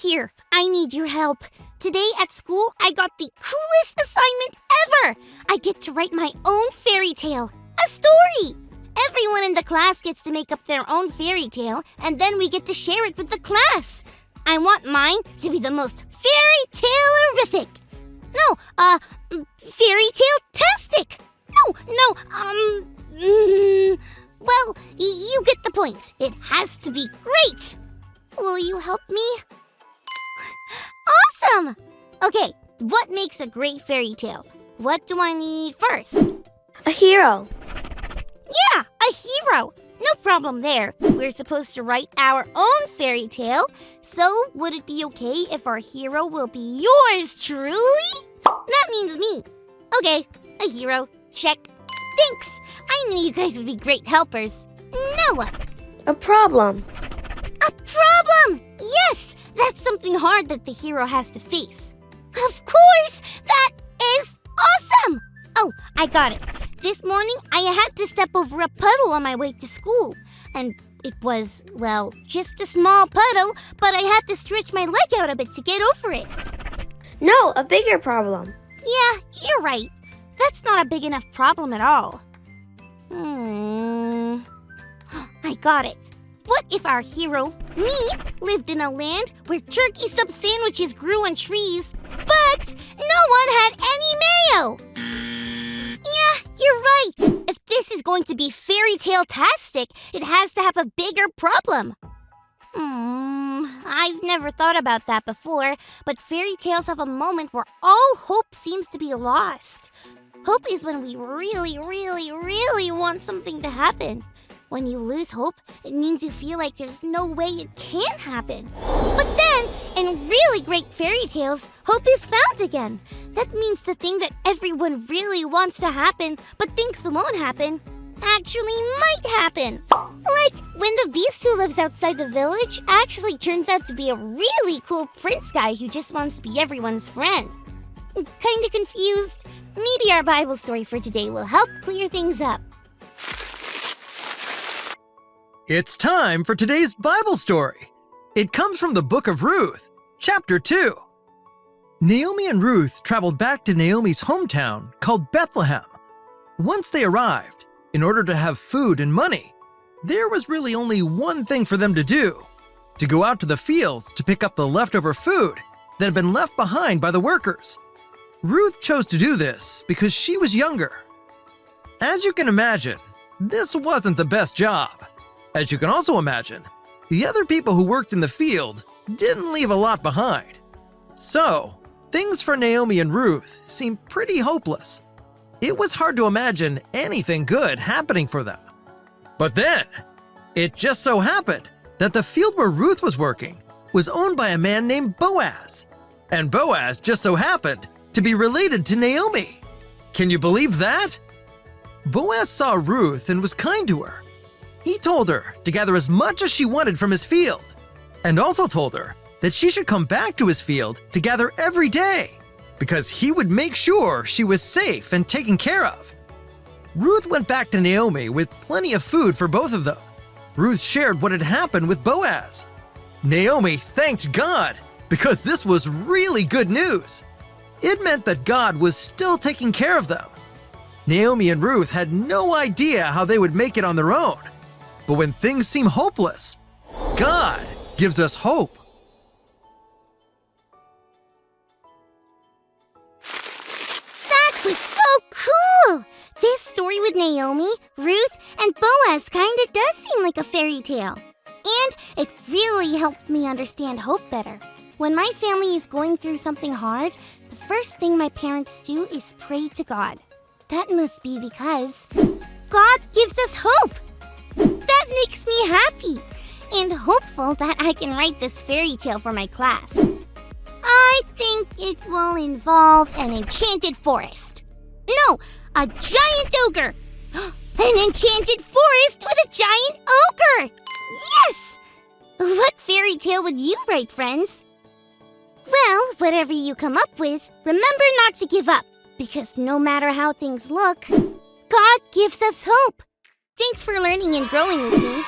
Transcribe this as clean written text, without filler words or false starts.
here. I need your help. Today at school, I got the coolest assignment ever. I get to write my own fairy tale, a story. Everyone in the class gets to make up their own fairy tale, and then we get to share it with the class. I want mine to be the most fairy tale-erific. No, fairy tale-tastic. Well, you get the point. It has to be great. Will you help me? Awesome! Okay, what makes a great fairy tale? What do I need first? A hero. Yeah, a hero. No problem there. We're supposed to write our own fairy tale. So, would it be okay if our hero will be yours truly? That means me. Okay, a hero. Check. Thanks. I knew you guys would be great helpers. Now what? A problem. A problem! Yes! That's something hard that the hero has to face. Of course! That is awesome! Oh, I got it. This morning, I had to step over a puddle on my way to school. And it was, well, just a small puddle, but I had to stretch my leg out a bit to get over it. No, a bigger problem. Yeah, you're right. That's not a big enough problem at all. I got it. What if our hero, me, lived in a land where turkey sub sandwiches grew on trees, but no one had any mayo? Yeah, you're right. If this is going to be fairy tale-tastic, it has to have a bigger problem. I've never thought about that before, but fairy tales have a moment where all hope seems to be lost. Hope is when we really, really, really want something to happen. When you lose hope, it means you feel like there's no way it can happen. But then, in really great fairy tales, hope is found again. That means the thing that everyone really wants to happen, but thinks won't happen, actually might happen. Like when the beast who lives outside the village actually turns out to be a really cool prince guy who just wants to be everyone's friend. Kinda confused? Maybe our Bible story for today will help clear things up. It's time for today's Bible story. It comes from the book of Ruth, chapter 2. Naomi and Ruth traveled back to Naomi's hometown called Bethlehem. Once they arrived, in order to have food and money, there was really only one thing for them to do: to go out to the fields to pick up the leftover food that had been left behind by the workers. Ruth chose to do this because she was younger. As you can imagine, this wasn't the best job. As you can also imagine, the other people who worked in the field didn't leave a lot behind. So, things for Naomi and Ruth seemed pretty hopeless. It was hard to imagine anything good happening for them. But then, it just so happened that the field where Ruth was working was owned by a man named Boaz. And Boaz just so happened to be related to Naomi. Can you believe that? Boaz saw Ruth and was kind to her. He told her to gather as much as she wanted from his field, and also told her that she should come back to his field to gather every day, because he would make sure she was safe and taken care of. Ruth went back to Naomi with plenty of food for both of them. Ruth shared what had happened with Boaz. Naomi thanked God because this was really good news. It meant that God was still taking care of them. Naomi and Ruth had no idea how they would make it on their own. But when things seem hopeless, God gives us hope. That was so cool! This story with Naomi, Ruth, and Boaz kinda does seem like a fairy tale. And it really helped me understand hope better. When my family is going through something hard, the first thing my parents do is pray to God. That must be because God gives us hope. That makes me happy and hopeful that I can write this fairy tale for my class. I think it will involve an enchanted forest. No, a giant ogre. An enchanted forest with a giant ogre. Yes! What fairy tale would you write, friends? Well, whatever you come up with, remember not to give up, because no matter how things look, God gives us hope. Thanks for learning and growing with me.